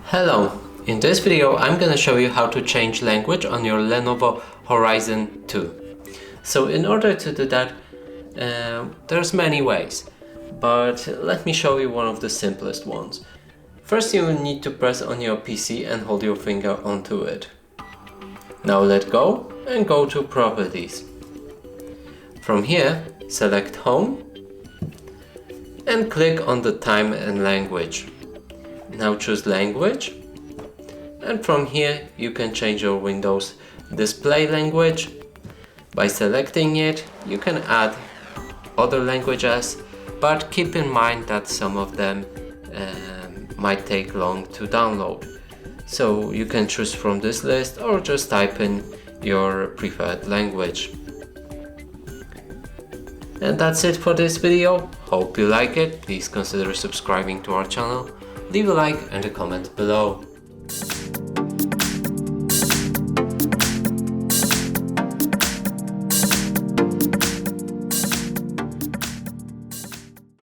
Hello, in this video I'm gonna show you how to change language on your Lenovo Horizon 2. So in order to do that, there's many ways, but let me show you one of the simplest ones. First you will need to press on your PC and hold your finger onto it. Now let go and go to Properties. From here, select Home and click on the time and language. Now choose language, and from here you can change your Windows display language. By selecting it, you can add other languages, but keep in mind that some of them might take long to download. So you can choose from this list or just type in your preferred language. And that's it for this video. Hope you like it. Please consider subscribing to our channel. Leave a like and a comment below.